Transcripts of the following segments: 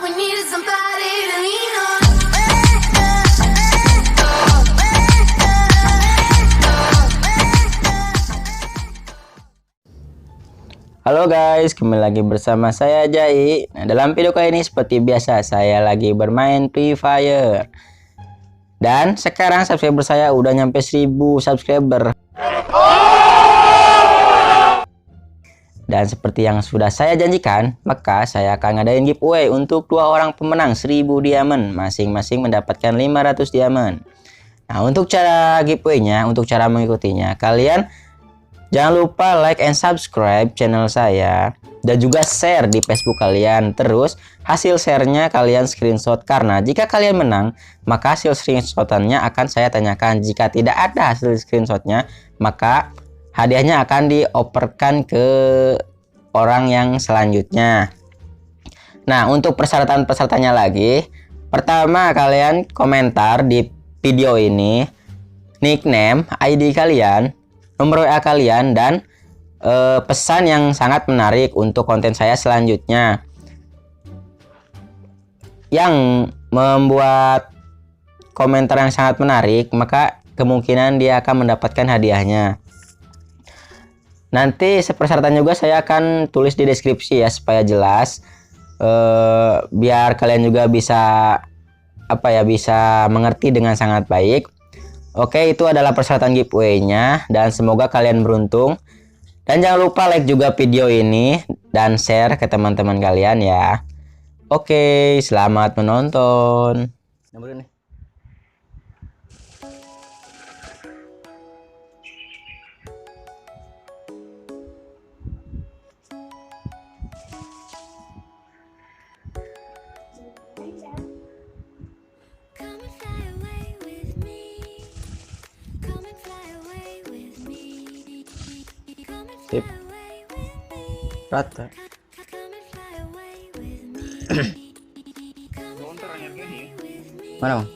We needed somebody to lean on. Halo guys, kembali lagi bersama saya Jai. Nah, dalam video kali ini seperti biasa saya lagi bermain Free Fire. Dan sekarang subscriber saya udah nyampe 1000 subscriber. Dan seperti yang sudah saya janjikan, maka saya akan ngadain giveaway untuk 2 orang pemenang 1000 diamond, masing-masing mendapatkan 500 diamond. Nah, untuk cara giveaway-nya, untuk cara mengikutinya, kalian jangan lupa like and subscribe channel saya dan juga share di Facebook kalian. Terus hasil share-nya kalian screenshot, karena jika kalian menang maka hasil screenshot-nya akan saya tanyakan. Jika tidak ada hasil screenshot-nya maka hadiahnya akan dioperkan ke orang yang selanjutnya. Nah, untuk persyaratan-persyaratannya lagi, pertama kalian komentar di video ini nickname, ID kalian, nomor WA kalian, dan pesan yang sangat menarik untuk konten saya selanjutnya. Yang membuat komentar yang sangat menarik, maka kemungkinan dia akan mendapatkan hadiahnya. Nanti persyaratan juga saya akan tulis di deskripsi ya, supaya jelas, biar kalian juga bisa bisa mengerti dengan sangat baik. Oke, itu adalah persyaratan giveaway-nya, dan semoga kalian beruntung. Dan jangan lupa like juga video ini dan share ke teman-teman kalian ya. Oke, selamat menonton. Come and fly away with me. Come and fly away with me. Come and fly Sip. away with me. Rata. Come and fly away with me. Come and fly away with me. Mana, Bang?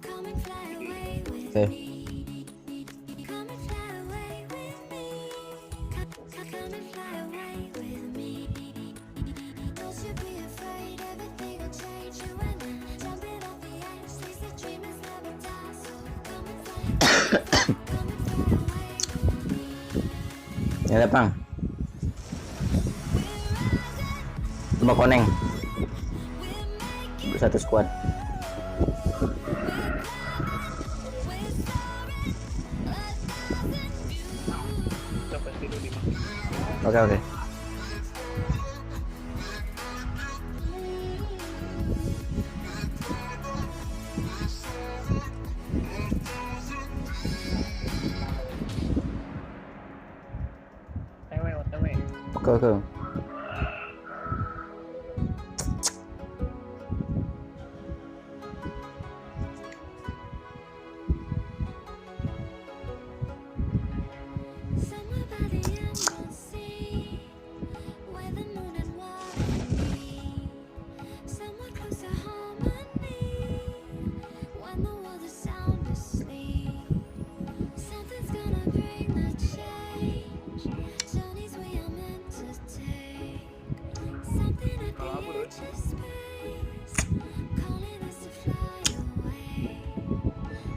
Come and fly away with Oke. me. Come and fly away with me. Come and fly away with me. Don't you be afraid, everything will change. You and I, jumping off the edge. They say dreamers never die, so come and fly. Come and fly away with me. Ya, Bang. Coba koneng. Satu squad. Oke. Oke. Somewhere by the emerald sea, where the moon and water meet. Somewhere close to harmony, when the world is sound asleep. Something's gonna bring the change. Journeys we are meant to take. Something at the edge of space, calling us to fly away.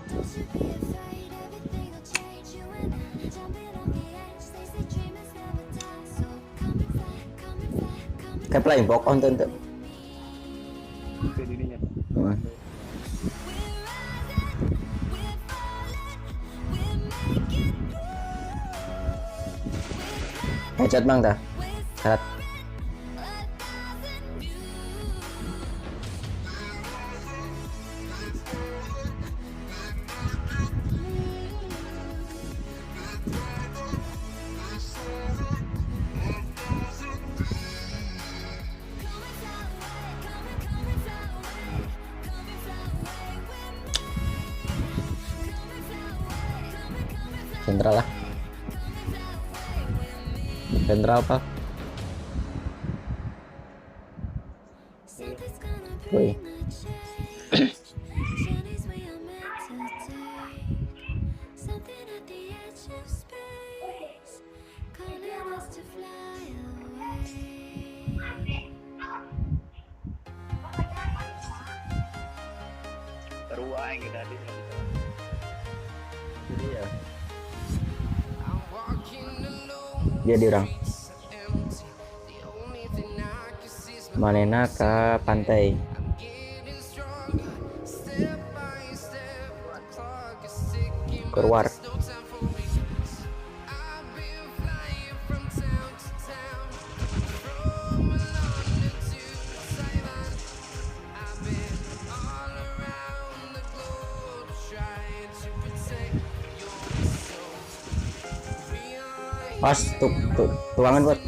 Don't you be afraid, everything will change. You and I, jumping off the edge. They say dreamers never die, so come and fly, come and fly, come and Kayak pelayan pokok tuh. Headshot, Bang, dah. Syarat. Sentral lah. Sentral, Pak. Woi. sarua yang kita di Jadi ya. Jadi orang Manena ke pantai. Keluar. Pas tuangan buat.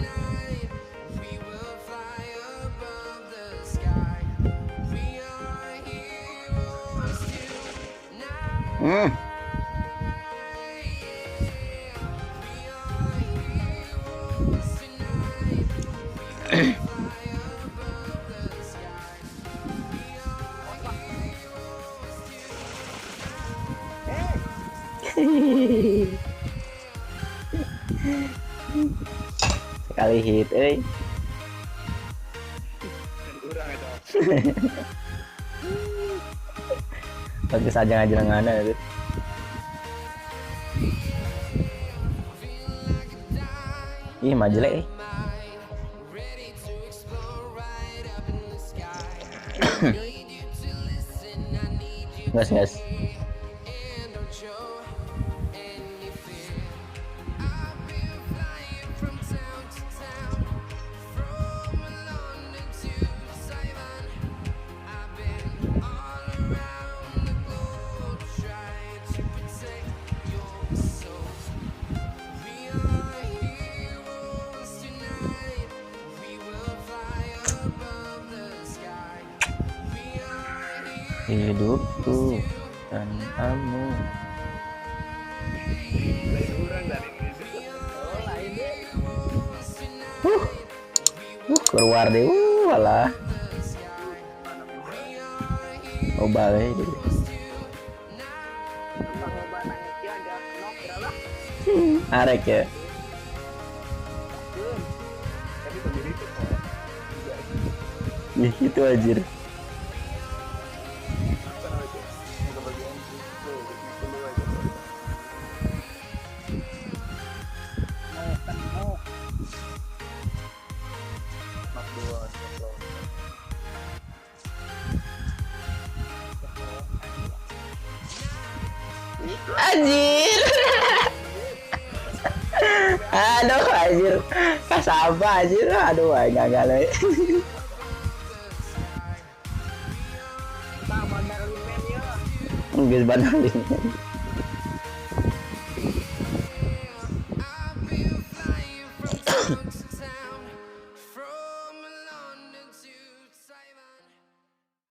Sekali hit, kurang itu. Bagus aja ngajar-ngana itu. Ih, maju lagi. Gas. Hidupku tanpamu. Kurang dari itu. Oh, lain deh. Keluar deh. Alah. Oba gitu. Arek ya. Tapi sendiri itu Ya gitu anjir. Anjir. Aduh anjir. Kasaba anjir. Aduh gagal we. Geus bandar